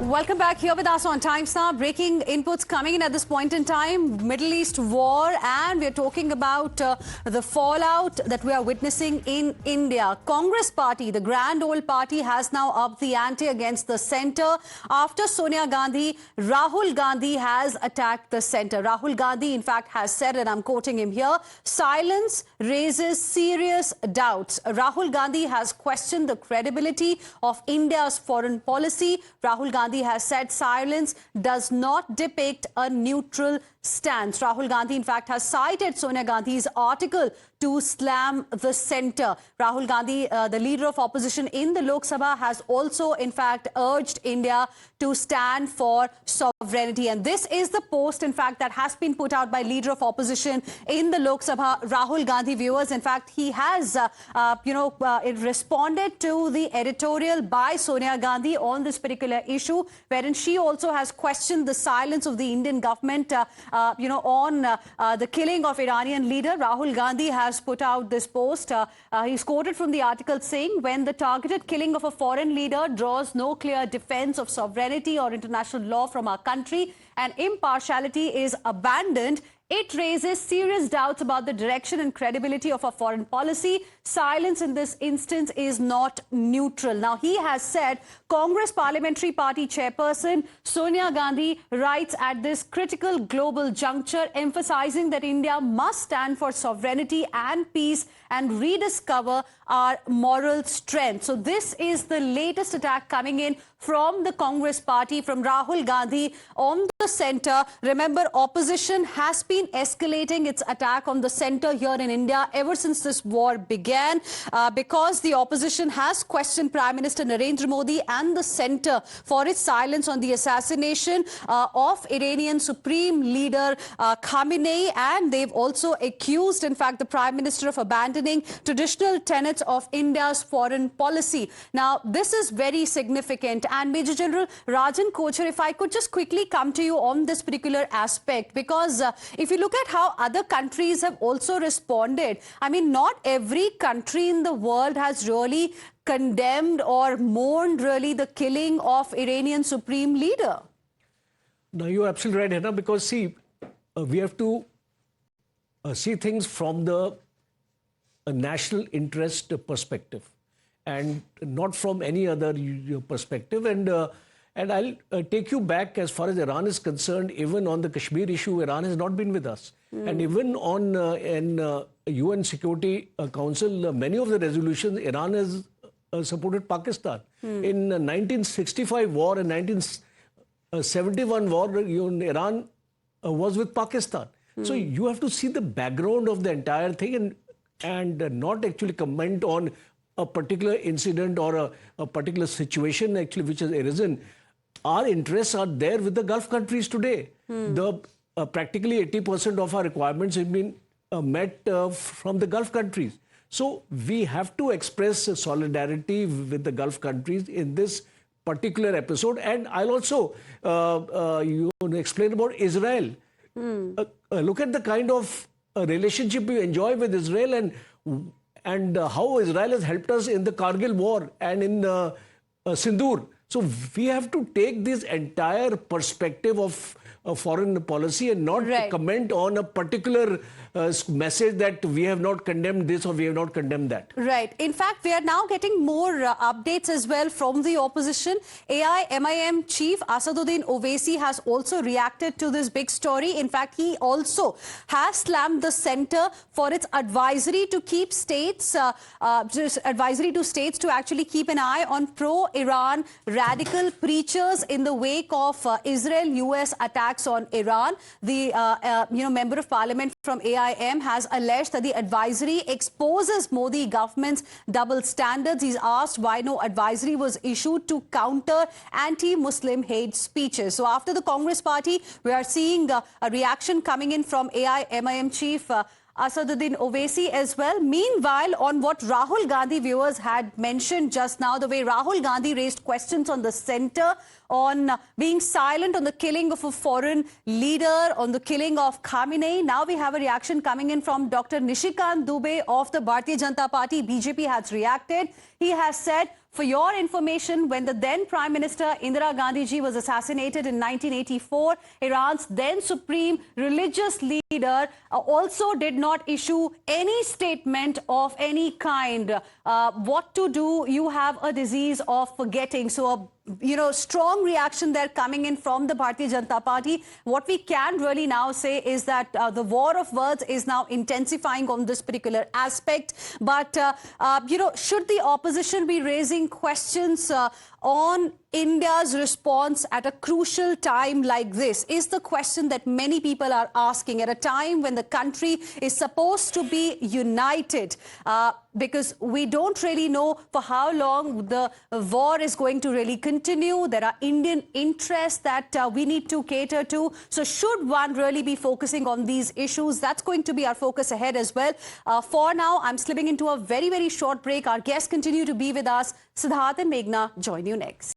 Welcome back here with us on Times Now. Breaking inputs coming in at this point in time. Middle East war, and we're talking about the fallout that we are witnessing in India. Congress party, the grand old party, has now upped the ante against the centre. After Sonia Gandhi, Rahul Gandhi has attacked the centre. Rahul Gandhi, in fact, has said, and I'm quoting him here, silence raises serious doubts. Rahul Gandhi has questioned the credibility of India's foreign policy. Rahul Gandhi has said silence does not depict a neutral stance. Rahul Gandhi, in fact, has cited Sonia Gandhi's article to slam the centre. Rahul Gandhi, the leader of opposition in the Lok Sabha, has also, in fact, urged India to stand for sovereignty. And this is the post, in fact, that has been put out by leader of opposition in the Lok Sabha, Rahul Gandhi. Viewers, in fact, he has, responded to the editorial by Sonia Gandhi on this particular issue, wherein she also has questioned the silence of the Indian government, on the killing of Iranian leader. Rahul Gandhi has put out this post. He's quoted from the article saying, when the targeted killing of a foreign leader draws no clear defense of sovereignty or international law from our country and impartiality is abandoned, it raises serious doubts about the direction and credibility of our foreign policy. Silence in this instance is not neutral. Now, he has said Congress Parliamentary Party chairperson Sonia Gandhi writes at this critical global juncture, emphasizing that India must stand for sovereignty and peace and rediscover our moral strength. So this is the latest attack coming in from the Congress party, from Rahul Gandhi on the centre. Remember, opposition has been escalating its attack on the centre here in India ever since this war began, because the opposition has questioned Prime Minister Narendra Modi and the centre for its silence on the assassination of Iranian Supreme Leader Khamenei, and they've also accused, in fact, the Prime Minister of abandoning traditional tenets of India's foreign policy. Now, this is very significant. And Major General Rajan Kochhar, if I could just quickly come to you on this particular aspect, because if you look at how other countries have also responded, I mean, not every country in the world has really condemned or mourned really the killing of Iranian Supreme Leader. No, you're absolutely right, Hannah, because see, we have to see things from the national interest perspective and not from any other perspective. And I'll take you back as far as Iran is concerned. Even on the Kashmir issue, Iran has not been with us. And even on UN Security Council, many of the resolutions, Iran has supported Pakistan. In 1965 war and 1971 war, Iran was with Pakistan. So you have to see the background of the entire thing and not actually comment on a particular incident or a particular situation actually which has arisen. Our interests are there with the Gulf countries today. Practically 80% of our requirements have been met from the Gulf countries. So we have to express solidarity with the Gulf countries in this particular episode. And I'll also explain about Israel. Look at the kind of relationship we enjoy with Israel and how Israel has helped us in the Kargil war and in Sindoor. So we have to take this entire perspective of foreign policy and not comment on a particular message that we have not condemned this or we have not condemned that. Right. In fact, we are now getting more updates as well from the opposition. AIMIM chief Asaduddin Owaisi has also reacted to this big story. In fact, he also has slammed the centre for its advisory to keep states, advisory to states to actually keep an eye on pro-Iran radical preachers in the wake of Israel-US attacks on Iran. The member of parliament from AIM has alleged that the advisory exposes Modi government's double standards. He's asked why no advisory was issued to counter anti-Muslim hate speeches. So after the Congress party, we are seeing a reaction coming in from AIMIM chief Asaduddin Owaisi as well. Meanwhile, on what Rahul Gandhi viewers had mentioned just now, the way Rahul Gandhi raised questions on the centre, on being silent on the killing of a foreign leader, on the killing of Khamenei. Now we have a reaction coming in from Dr. Nishikant Dubey of the Bharatiya Janata Party. BJP has reacted. He has said, for your information, when the then Prime Minister Indira Gandhi ji was assassinated in 1984, Iran's then Supreme Religious Leader also did not issue any statement of any kind. What to do? You have a disease of forgetting. So strong reaction there coming in from the Bharatiya Janata Party. What we can really now say is that the war of words is now intensifying on this particular aspect. But, should the opposition be raising questions on India's response at a crucial time like this is the question that many people are asking at a time when the country is supposed to be united, because we don't really know for how long the war is going to really continue. There are Indian interests that we need to cater to. So should one really be focusing on these issues? That's going to be our focus ahead as well. For now, I'm slipping into a very, very short break. Our guests continue to be with us. Siddharth and Meghna join you next.